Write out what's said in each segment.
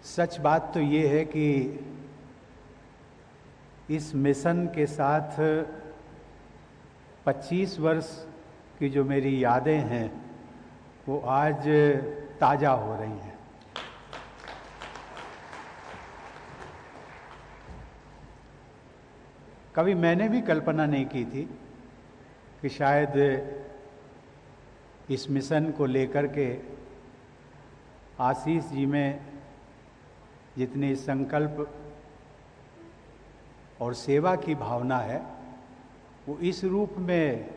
सच बात तो ये है कि इस मिशन के साथ 25 वर्ष की जो मेरी यादें हैं वो आज ताज़ा हो रही हैं। कभी मैंने भी कल्पना नहीं की थी कि शायद इस मिशन को लेकर के आशीष जी में जितनी संकल्प और सेवा की भावना है वो इस रूप में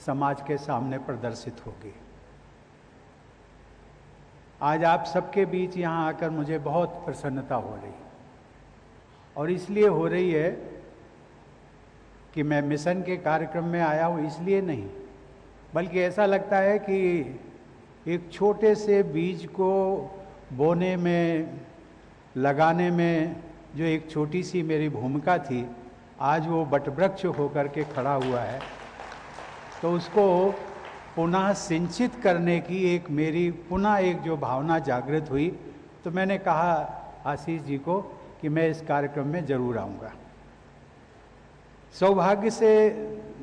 समाज के सामने प्रदर्शित होगी। आज आप सबके बीच यहाँ आकर मुझे बहुत प्रसन्नता हो रही और इसलिए हो रही है कि मैं मिशन के कार्यक्रम में आया हूँ इसलिए नहीं, बल्कि ऐसा लगता है कि एक छोटे से बीज को बोने में, लगाने में जो एक छोटी सी मेरी भूमिका थी, आज वो वटवृक्ष होकर के खड़ा हुआ है। तो उसको पुनः सिंचित करने की एक मेरी पुनः एक जो भावना जागृत हुई, तो मैंने कहा आशीष जी को कि मैं इस कार्यक्रम में जरूर आऊँगा। सौभाग्य से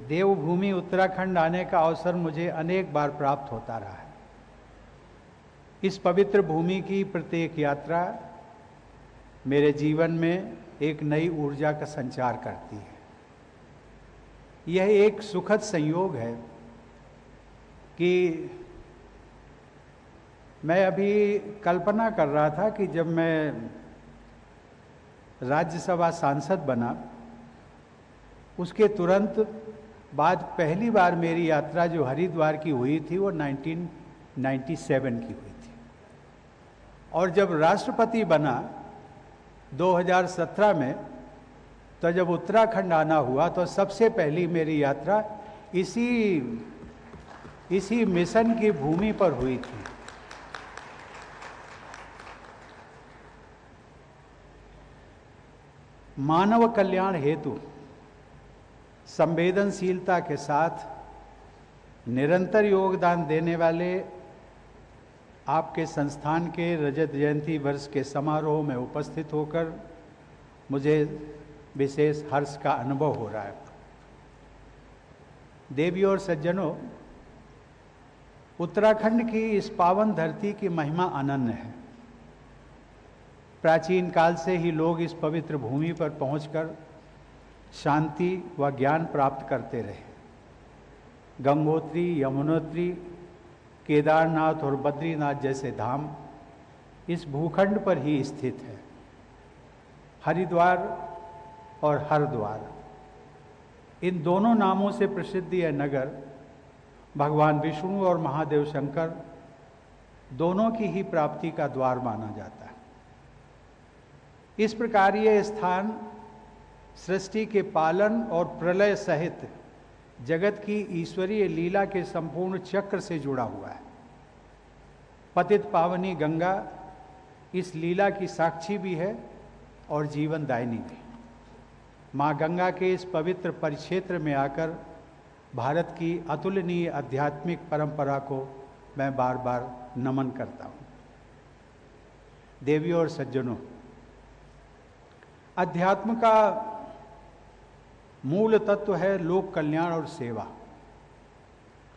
देवभूमि उत्तराखंड आने का अवसर मुझे अनेक बार प्राप्त होता रहा है। इस पवित्र भूमि की प्रत्येक यात्रा मेरे जीवन में एक नई ऊर्जा का संचार करती है। यह एक सुखद संयोग है कि मैं अभी कल्पना कर रहा था कि जब मैं राज्यसभा सांसद बना उसके तुरंत बाद पहली बार मेरी यात्रा जो हरिद्वार की हुई थी वो 1997 की हुई थी, और जब राष्ट्रपति बना 2017 में, तो जब उत्तराखंड आना हुआ तो सबसे पहली मेरी यात्रा इसी मिशन की भूमि पर हुई थी। मानव कल्याण हेतु संवेदनशीलता के साथ निरंतर योगदान देने वाले आपके संस्थान के रजत जयंती वर्ष के समारोह में उपस्थित होकर मुझे विशेष हर्ष का अनुभव हो रहा है। देवियों और सज्जनों, उत्तराखंड की इस पावन धरती की महिमा अनन्य है। प्राचीन काल से ही लोग इस पवित्र भूमि पर पहुंचकर शांति व ज्ञान प्राप्त करते रहे। गंगोत्री, यमुनोत्री, केदारनाथ और बद्रीनाथ जैसे धाम इस भूखंड पर ही स्थित है। हरिद्वार और हरद्वार, इन दोनों नामों से प्रसिद्ध यह नगर भगवान विष्णु और महादेव शंकर दोनों की ही प्राप्ति का द्वार माना जाता है। इस प्रकार ये स्थान सृष्टि के पालन और प्रलय सहित जगत की ईश्वरीय लीला के संपूर्ण चक्र से जुड़ा हुआ है। पतित पावनी गंगा इस लीला की साक्षी भी है और जीवनदायिनी भी। माँ गंगा के इस पवित्र परिक्षेत्र में आकर भारत की अतुलनीय आध्यात्मिक परंपरा को मैं बार बार नमन करता हूँ। देवियों और सज्जनों, अध्यात्म का मूल तत्व है लोक कल्याण और सेवा।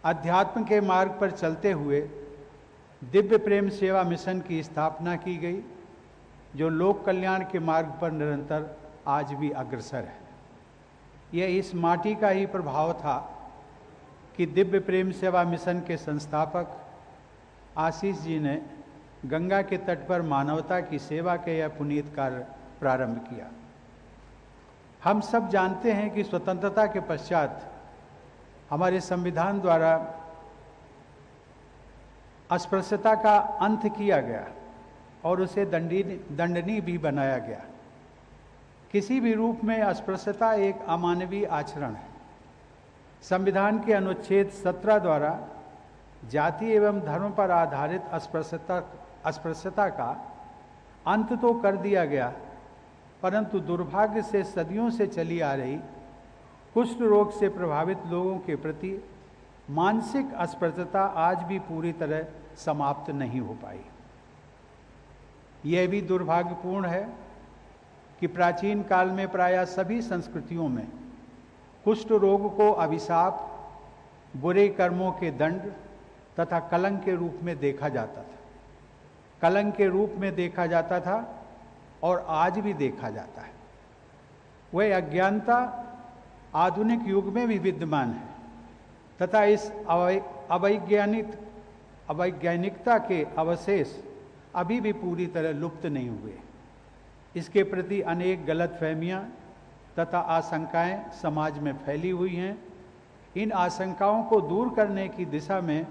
अध्यात्म के मार्ग पर चलते हुए दिव्य प्रेम सेवा मिशन की स्थापना की गई, जो लोक कल्याण के मार्ग पर निरंतर आज भी अग्रसर है। यह इस माटी का ही प्रभाव था कि दिव्य प्रेम सेवा मिशन के संस्थापक आशीष जी ने गंगा के तट पर मानवता की सेवा के यह पुनीत कार्य प्रारंभ किया। हम सब जानते हैं कि स्वतंत्रता के पश्चात हमारे संविधान द्वारा अस्पृश्यता का अंत किया गया और उसे दंडनीय भी बनाया गया। किसी भी रूप में अस्पृश्यता एक अमानवीय आचरण है। संविधान के अनुच्छेद 17 द्वारा जाति एवं धर्म पर आधारित अस्पृश्यता का अंत तो कर दिया गया, परंतु दुर्भाग्य से सदियों से चली आ रही कुष्ठ रोग से प्रभावित लोगों के प्रति मानसिक अस्पृश्यता आज भी पूरी तरह समाप्त नहीं हो पाई। यह भी दुर्भाग्यपूर्ण है कि प्राचीन काल में प्रायः सभी संस्कृतियों में कुष्ठ रोग को अभिशाप, बुरे कर्मों के दंड तथा कलंक के रूप में देखा जाता था। कलंक के रूप में देखा जाता था और आज भी देखा जाता है। वह अज्ञानता आधुनिक युग में भी विद्यमान है तथा इस अवैज्ञानिकता के अवशेष अभी भी पूरी तरह लुप्त नहीं हुए। इसके प्रति अनेक गलतफहमियां तथा आशंकाएं समाज में फैली हुई हैं। इन आशंकाओं को दूर करने की दिशा में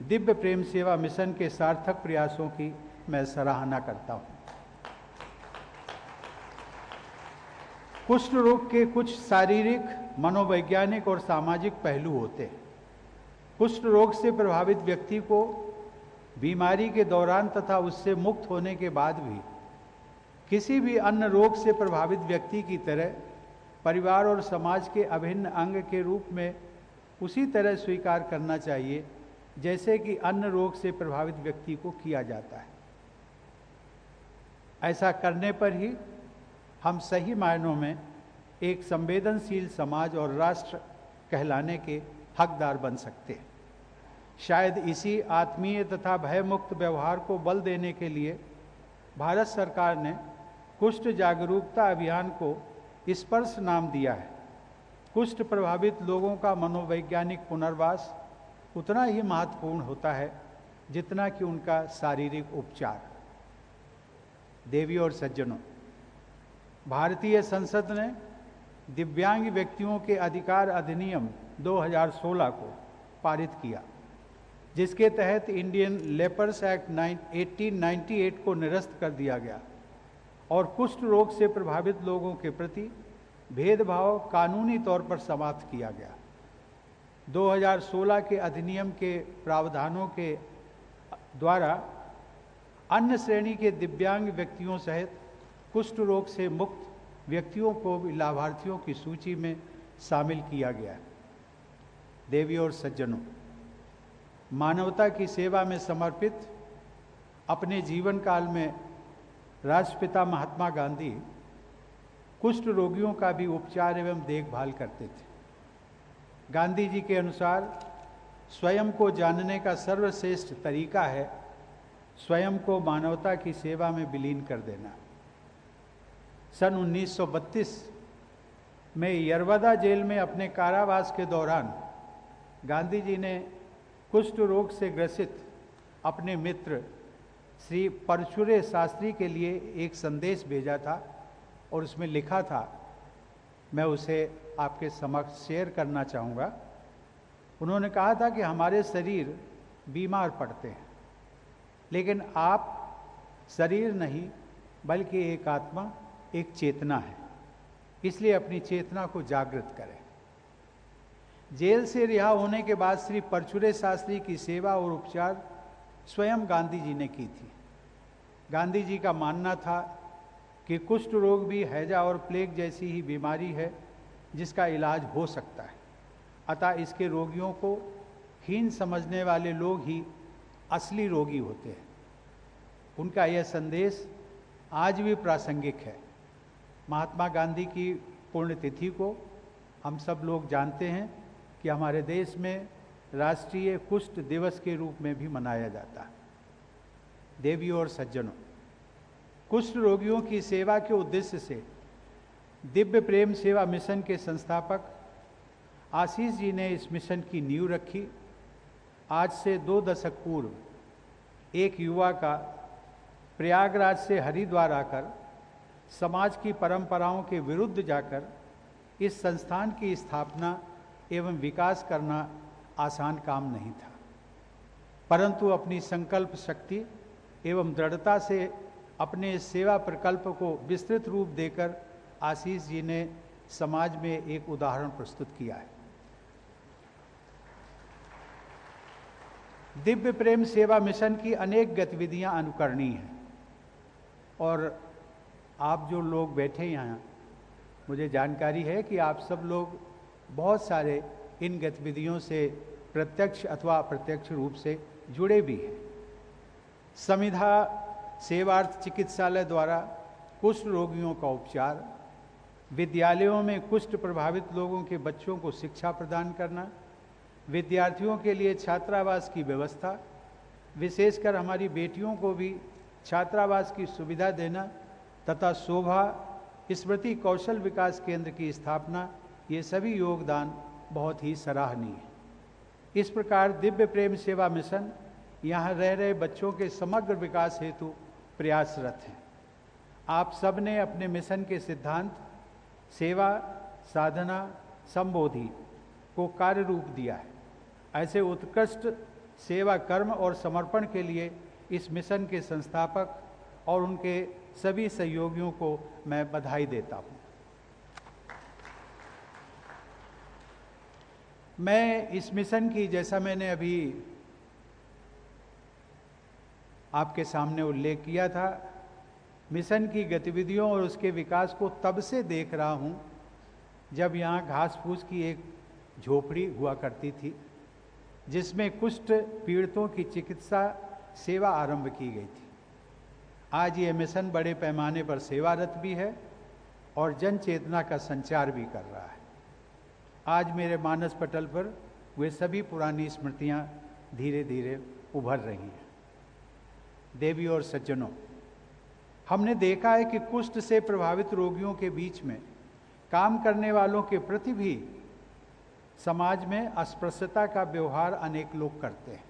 दिव्य प्रेम सेवा मिशन के सार्थक प्रयासों की मैं सराहना करता हूं। कुष्ठ रोग के कुछ शारीरिक, मनोवैज्ञानिक और सामाजिक पहलू होते हैं। कुष्ठ रोग से प्रभावित व्यक्ति को बीमारी के दौरान तथा उससे मुक्त होने के बाद भी किसी भी अन्य रोग से प्रभावित व्यक्ति की तरह परिवार और समाज के अभिन्न अंग के रूप में उसी तरह स्वीकार करना चाहिए जैसे कि अन्य रोग से प्रभावित व्यक्ति को किया जाता है। ऐसा करने पर ही हम सही मायनों में एक संवेदनशील समाज और राष्ट्र कहलाने के हकदार बन सकते हैं। शायद इसी आत्मीय तथा भयमुक्त व्यवहार को बल देने के लिए भारत सरकार ने कुष्ठ जागरूकता अभियान को स्पर्श नाम दिया है। कुष्ठ प्रभावित लोगों का मनोवैज्ञानिक पुनर्वास उतना ही महत्वपूर्ण होता है जितना कि उनका शारीरिक उपचार। देवियों और सज्जनों, भारतीय संसद ने दिव्यांग व्यक्तियों के अधिकार अधिनियम 2016 को पारित किया, जिसके तहत इंडियन लेपर्स एक्ट 1898 को निरस्त कर दिया गया और कुष्ठ रोग से प्रभावित लोगों के प्रति भेदभाव कानूनी तौर पर समाप्त किया गया। 2016 के अधिनियम के प्रावधानों के द्वारा अन्य श्रेणी के दिव्यांग व्यक्तियों सहित कुष्ठ रोग से मुक्त व्यक्तियों को भी लाभार्थियों की सूची में शामिल किया गया है। देवियों और सज्जनों, मानवता की सेवा में समर्पित अपने जीवन काल में राष्ट्रपिता महात्मा गांधी कुष्ठ रोगियों का भी उपचार एवं देखभाल करते थे। गांधी जी के अनुसार स्वयं को जानने का सर्वश्रेष्ठ तरीका है स्वयं को मानवता की सेवा में विलीन कर देना। सन 1932 में यरवदा जेल में अपने कारावास के दौरान गांधी जी ने कुष्ठ रोग से ग्रसित अपने मित्र श्री परचुरे शास्त्री के लिए एक संदेश भेजा था और उसमें लिखा था, मैं उसे आपके समक्ष शेयर करना चाहूँगा। उन्होंने कहा था कि हमारे शरीर बीमार पड़ते हैं, लेकिन आप शरीर नहीं बल्कि एक आत्मा, एक चेतना है, इसलिए अपनी चेतना को जागृत करें। जेल से रिहा होने के बाद श्री परचुरे शास्त्री की सेवा और उपचार स्वयं गांधी जी ने की थी। गांधी जी का मानना था कि कुष्ठ रोग भी हैजा और प्लेग जैसी ही बीमारी है जिसका इलाज हो सकता है, अतः इसके रोगियों को हीन समझने वाले लोग ही असली रोगी होते हैं। उनका यह संदेश आज भी प्रासंगिक है। महात्मा गांधी की पुण्यतिथि को हम सब लोग जानते हैं कि हमारे देश में राष्ट्रीय कुष्ठ दिवस के रूप में भी मनाया जाता है। देवियों और सज्जनों, कुष्ठ रोगियों की सेवा के उद्देश्य से दिव्य प्रेम सेवा मिशन के संस्थापक आशीष जी ने इस मिशन की नींव रखी। आज से 2 दशक पूर्व एक युवा का प्रयागराज से हरिद्वार आकर समाज की परंपराओं के विरुद्ध जाकर इस संस्थान की स्थापना एवं विकास करना आसान काम नहीं था, परंतु अपनी संकल्प शक्ति एवं दृढ़ता से अपने इस सेवा प्रकल्प को विस्तृत रूप देकर आशीष जी ने समाज में एक उदाहरण प्रस्तुत किया है। दिव्य प्रेम सेवा मिशन की अनेक गतिविधियां अनुकरणीय हैं और आप जो लोग बैठे यहाँ, मुझे जानकारी है कि आप सब लोग बहुत सारे इन गतिविधियों से प्रत्यक्ष अथवा अप्रत्यक्ष रूप से जुड़े भी हैं। संविधा सेवार्थ चिकित्सालय द्वारा कुष्ठ रोगियों का उपचार, विद्यालयों में कुष्ठ प्रभावित लोगों के बच्चों को शिक्षा प्रदान करना, विद्यार्थियों के लिए छात्रावास की व्यवस्था, विशेषकर हमारी बेटियों को भी छात्रावास की सुविधा देना तथा शोभा स्मृति कौशल विकास केंद्र की स्थापना, ये सभी योगदान बहुत ही सराहनीय है। इस प्रकार दिव्य प्रेम सेवा मिशन यहाँ रह रहे बच्चों के समग्र विकास हेतु प्रयासरत है। आप सब ने अपने मिशन के सिद्धांत सेवा, साधना, संबोधि को कार्य रूप दिया है। ऐसे उत्कृष्ट सेवा कर्म और समर्पण के लिए इस मिशन के संस्थापक और उनके सभी सहयोगियों को मैं बधाई देता हूँ। मैं इस मिशन की, जैसा मैंने अभी आपके सामने उल्लेख किया था, मिशन की गतिविधियों और उसके विकास को तब से देख रहा हूँ जब यहाँ घास फूस की एक झोपड़ी हुआ करती थी जिसमें कुष्ठ पीड़ितों की चिकित्सा सेवा आरंभ की गई थी। आज ये मिशन बड़े पैमाने पर सेवारत भी है और जन चेतना का संचार भी कर रहा है। आज मेरे मानस पटल पर वे सभी पुरानी स्मृतियाँ धीरे धीरे उभर रही हैं। देवी और सज्जनों, हमने देखा है कि कुष्ठ से प्रभावित रोगियों के बीच में काम करने वालों के प्रति भी समाज में अस्पृश्यता का व्यवहार अनेक लोग करते हैं।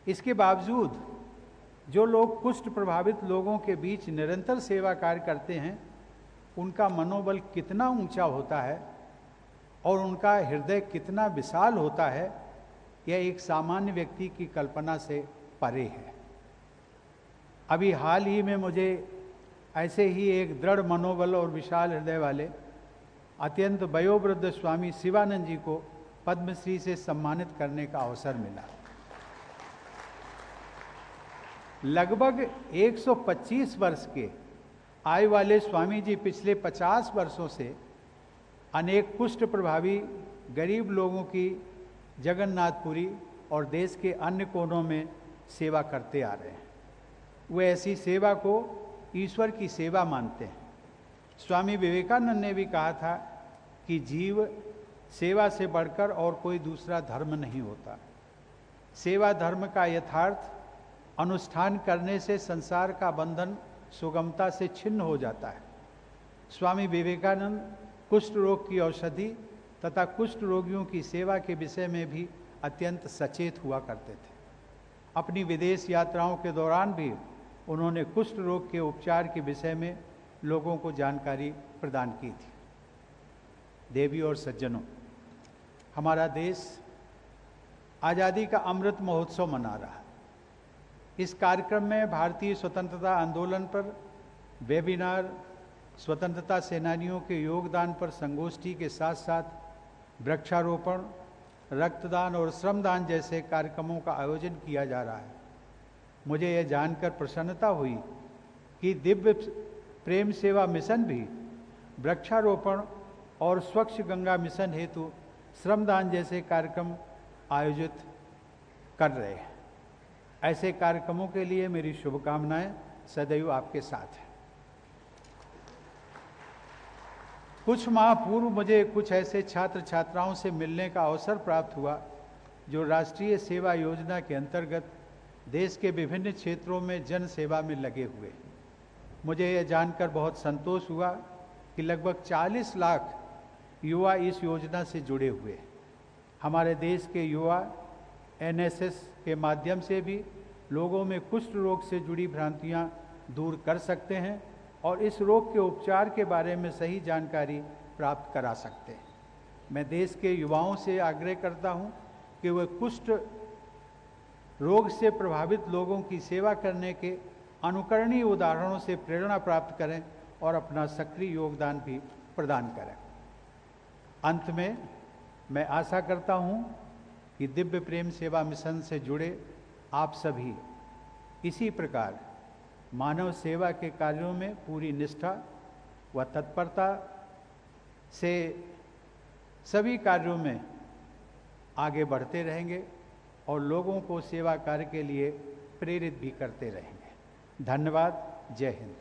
इसके बावजूद जो लोग कुष्ठ प्रभावित लोगों के बीच निरंतर सेवा कार्य करते हैं, उनका मनोबल कितना ऊंचा होता है और उनका हृदय कितना विशाल होता है, यह एक सामान्य व्यक्ति की कल्पना से परे है। अभी हाल ही में मुझे ऐसे ही एक दृढ़ मनोबल और विशाल हृदय वाले अत्यंत वयोवृद्ध स्वामी शिवानंद जी को पद्मश्री से सम्मानित करने का अवसर मिला। लगभग 125 वर्ष के आयु वाले स्वामी जी पिछले 50 वर्षों से अनेक कुष्ठ प्रभावी गरीब लोगों की जगन्नाथपुरी और देश के अन्य कोनों में सेवा करते आ रहे हैं। वे ऐसी सेवा को ईश्वर की सेवा मानते हैं। स्वामी विवेकानंद ने भी कहा था कि जीव सेवा से बढ़कर और कोई दूसरा धर्म नहीं होता। सेवा धर्म का यथार्थ अनुष्ठान करने से संसार का बंधन सुगमता से छिन्न हो जाता है। स्वामी विवेकानंद कुष्ठ रोग की औषधि तथा कुष्ठ रोगियों की सेवा के विषय में भी अत्यंत सचेत हुआ करते थे। अपनी विदेश यात्राओं के दौरान भी उन्होंने कुष्ठ रोग के उपचार के विषय में लोगों को जानकारी प्रदान की थी। देवी और सज्जनों, हमारा देश आज़ादी का अमृत महोत्सव मना रहा है। इस कार्यक्रम में भारतीय स्वतंत्रता आंदोलन पर वेबिनार, स्वतंत्रता सेनानियों के योगदान पर संगोष्ठी के साथ साथ वृक्षारोपण, रक्तदान और श्रमदान जैसे कार्यक्रमों का आयोजन किया जा रहा है। मुझे यह जानकर प्रसन्नता हुई कि दिव्य प्रेम सेवा मिशन भी वृक्षारोपण और स्वच्छ गंगा मिशन हेतु श्रमदान जैसे कार्यक्रम आयोजित कर रहे हैं। ऐसे कार्यक्रमों के लिए मेरी शुभकामनाएं सदैव आपके साथ हैं। कुछ माह पूर्व मुझे कुछ ऐसे छात्र छात्राओं से मिलने का अवसर प्राप्त हुआ जो राष्ट्रीय सेवा योजना के अंतर्गत देश के विभिन्न क्षेत्रों में जन सेवा में लगे हुए। मुझे यह जानकर बहुत संतोष हुआ कि लगभग 40 लाख युवा इस योजना से जुड़े हुए। हमारे देश के युवा एनएसएस के माध्यम से भी लोगों में कुष्ठ रोग से जुड़ी भ्रांतियां दूर कर सकते हैं और इस रोग के उपचार के बारे में सही जानकारी प्राप्त करा सकते हैं। मैं देश के युवाओं से आग्रह करता हूं कि वे कुष्ठ रोग से प्रभावित लोगों की सेवा करने के अनुकरणीय उदाहरणों से प्रेरणा प्राप्त करें और अपना सक्रिय योगदान भी प्रदान करें। अंत में मैं आशा करता हूं कि दिव्य प्रेम सेवा मिशन से जुड़े आप सभी इसी प्रकार मानव सेवा के कार्यों में पूरी निष्ठा व तत्परता से सभी कार्यों में आगे बढ़ते रहेंगे और लोगों को सेवा कार्य के लिए प्रेरित भी करते रहेंगे। धन्यवाद। जय हिंद।